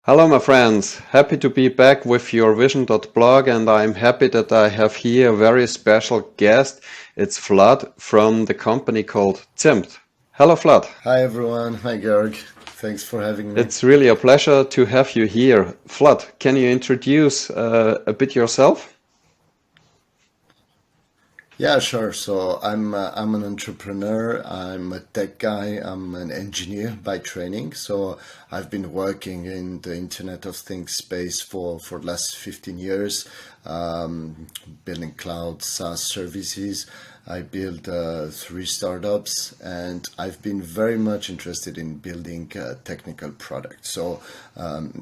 Hello, my friends. Happy to be back with your vision.blog, and I'm happy that I have here a very special guest. It's Vlad from the company called ZIMT. Hello, Vlad. Hi everyone. Hi Georg. Thanks for having me. It's really a pleasure to have you here. Vlad, can you introduce a bit yourself? Yeah, sure. So I'm an entrepreneur. I'm a tech guy. I'm an engineer by training. So I've been working in the Internet of Things space for the last 15 years, building cloud SaaS services. I built three startups, and I've been very much interested in building technical products. So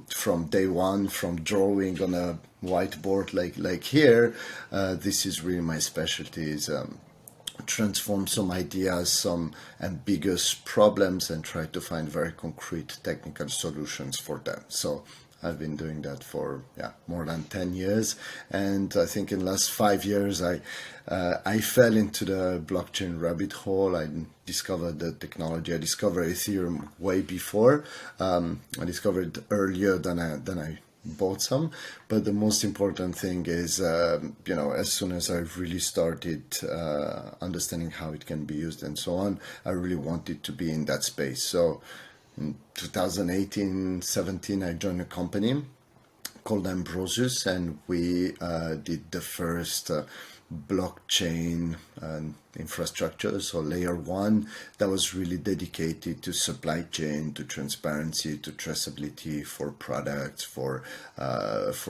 from day one, from drawing on a whiteboard like here, this is really my specialty. Is transform some ideas, some ambiguous problems, and try to find very concrete technical solutions for them. So I've been doing that for more than 10 years, and I think in the last 5 years I fell into the blockchain rabbit hole. I discovered the technology. I discovered Ethereum way before. I discovered it earlier than I bought some, but the most important thing is as soon as I really started understanding how it can be used and so on, I really wanted to be in that space. So in 2018-17 I joined a company called Ambrosus, and we did the first blockchain infrastructure, so layer one, that was really dedicated to supply chain, to transparency, to traceability for products, for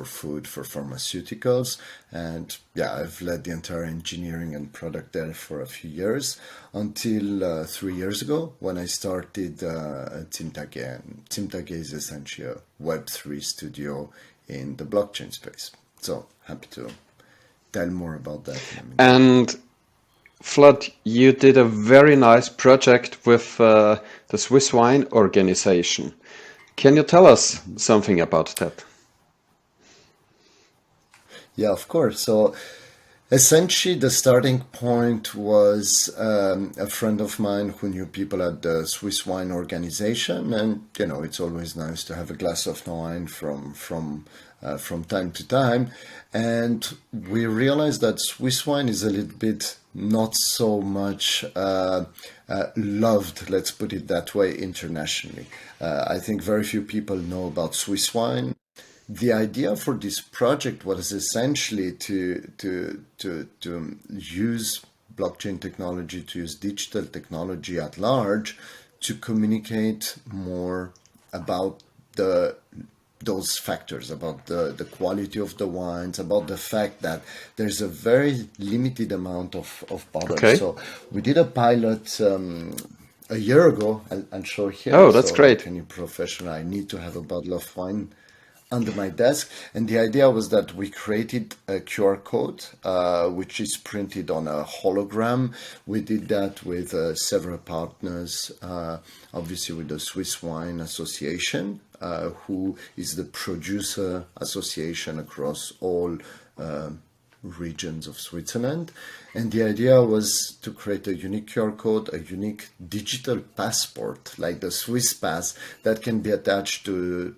food, for pharmaceuticals. And I've led the entire engineering and product there for a few years until 3 years ago when I started ZIMT AG. ZIMT AG is essentially a Web3 studio in the blockchain space. So happy to tell more about that in a minute. And Vlad, you did a very nice project with the Swiss Wine Organization. Can you tell us something about that? Yeah, of course. So essentially, the starting point was a friend of mine who knew people at the Swiss Wine Organization, and it's always nice to have a glass of wine from time to time. And we realized that Swiss wine is a little bit not so much loved, let's put it that way, internationally. I think very few people know about Swiss wine. The idea for this project was essentially to use blockchain technology, to use digital technology at large, to communicate more about those factors, about the quality of the wines, about the fact that there's a very limited amount of bottles. Okay. So we did a pilot a year ago. I'll show here. Oh, that's So great. like any professional, I need to have a bottle of wine under my desk. And the idea was that we created a QR code, which is printed on a hologram. We did that with several partners, obviously with the Swiss Wine Association, who is the producer association across all regions of Switzerland. And the idea was to create a unique QR code, a unique digital passport, like the Swiss Pass, that can be attached to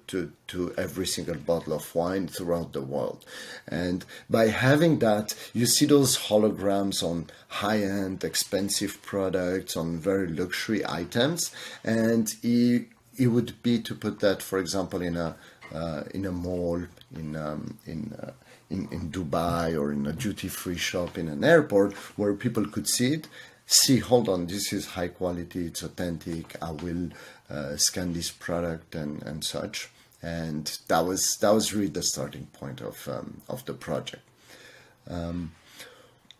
every single bottle of wine throughout the world. And by having that, you see those holograms on high-end, expensive products, on very luxury items. And it would be to put that, for example, in a mall, in Dubai, or in a duty-free shop in an airport, where people could see, hold on, this is high quality, it's authentic, I will scan this product and such. And that was really the starting point of the project.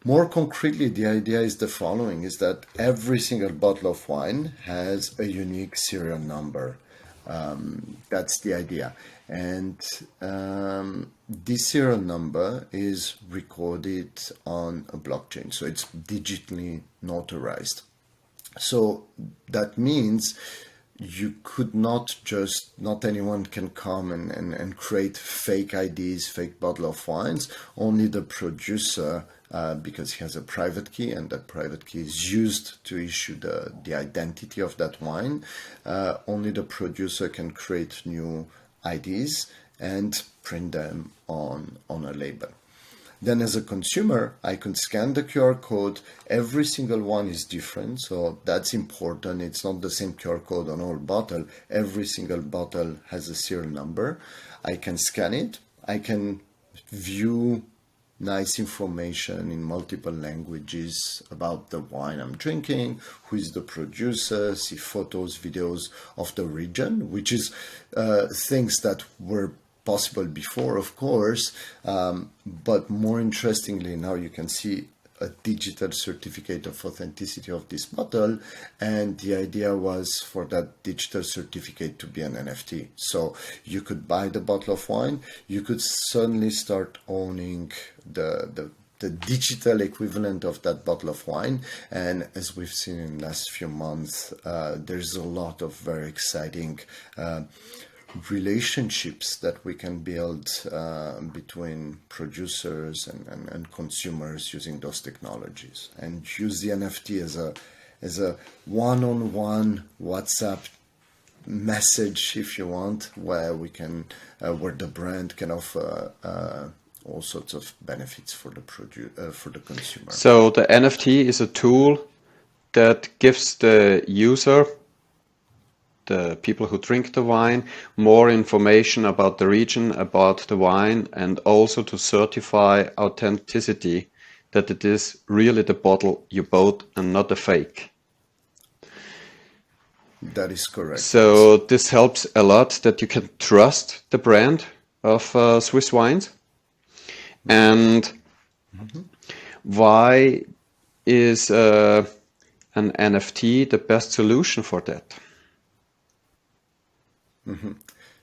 More concretely, the idea is the following, is that every single bottle of wine has a unique serial number. That's the idea. And this serial number is recorded on a blockchain, so it's digitally notarized. So that means not anyone can come and create fake IDs, fake bottle of wines. Only the producer, because he has a private key, and that private key is used to issue the identity of that wine. Only the producer can create new IDs and print them on a label. Then as a consumer, I can scan the QR code. Every single one is different, so that's important. It's not the same QR code on all bottle. Every single bottle has a serial number. I can scan it. I can view nice information in multiple languages about the wine I'm drinking, who is the producer, see photos, videos of the region, which is things that were possible before, of course, but more interestingly, now you can see a digital certificate of authenticity of this bottle, and the idea was for that digital certificate to be an NFT. So you could buy the bottle of wine, you could suddenly start owning the digital equivalent of that bottle of wine. And as we've seen in the last few months, there's a lot of very exciting relationships that we can build between producers and consumers using those technologies, and use the NFT as a one-on-one WhatsApp message, if you want, where we can where the brand can offer all sorts of benefits for the consumer. So the NFT is a tool that gives the user, the people who drink the wine, more information about the region, about the wine, and also to certify authenticity, that it is really the bottle you bought and not a fake. That is correct. So this helps a lot, that you can trust the brand of Swiss wines. And why is an NFT the best solution for that?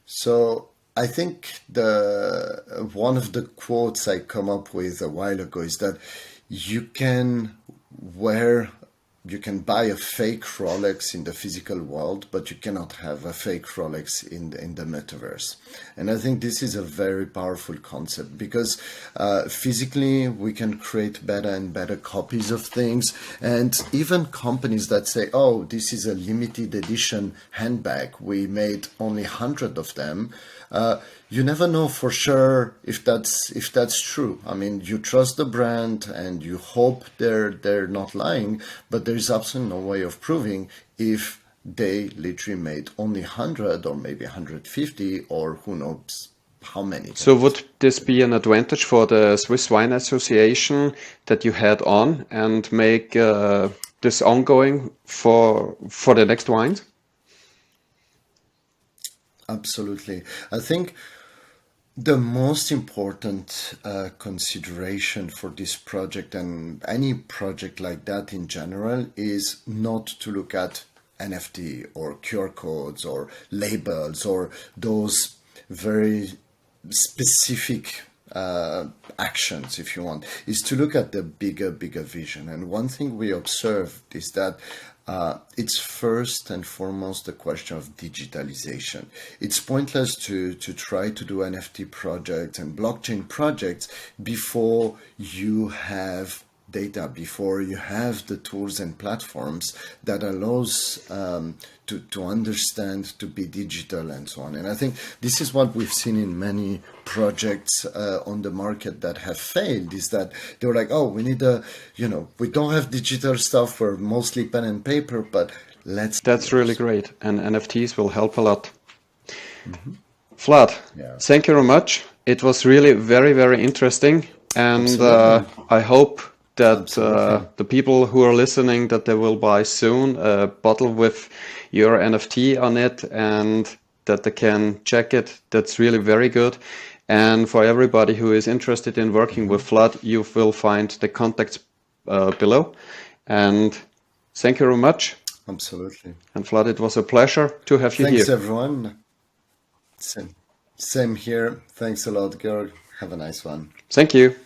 So I think one of the quotes I come up with a while ago is that you can buy a fake Rolex in the physical world, but you cannot have a fake Rolex in the metaverse. And I think this is a very powerful concept, because physically we can create better and better copies of things. And even companies that say, oh, this is a limited edition handbag, we made only 100 of them. You never know for sure if that's true. I mean, you trust the brand and you hope they're not lying, but there's absolutely no way of proving if they literally made only 100 or maybe 150 or who knows how many. So would this be an advantage for the Swiss Wine Association that you had on, and make this ongoing for the next wines? Absolutely. I think the most important consideration for this project, and any project like that in general, is not to look at NFT or QR codes or labels or those very specific actions, if you want, is to look at the bigger vision. And one thing we observed is that it's first and foremost a question of digitalization. It's pointless to try to do NFT projects and blockchain projects before you have data, before you have the tools and platforms that allows to understand, to be digital and so on. And I think this is what we've seen in many projects on the market that have failed, is that they were like, oh, we need we don't have digital stuff, we're mostly pen and paper, but let's... That's really great. And NFTs will help a lot. Vlad, thank you very much. It was really very, very interesting. And I hope that the people who are listening, that they will buy soon a bottle with your NFT on it, and that they can check it. That's really very good. And for everybody who is interested in working with Vlad, you will find the contacts below. And thank you very much. Absolutely. And Vlad, it was a pleasure to have you here. Thanks, everyone. Same here. Thanks a lot, Georg. Have a nice one. Thank you.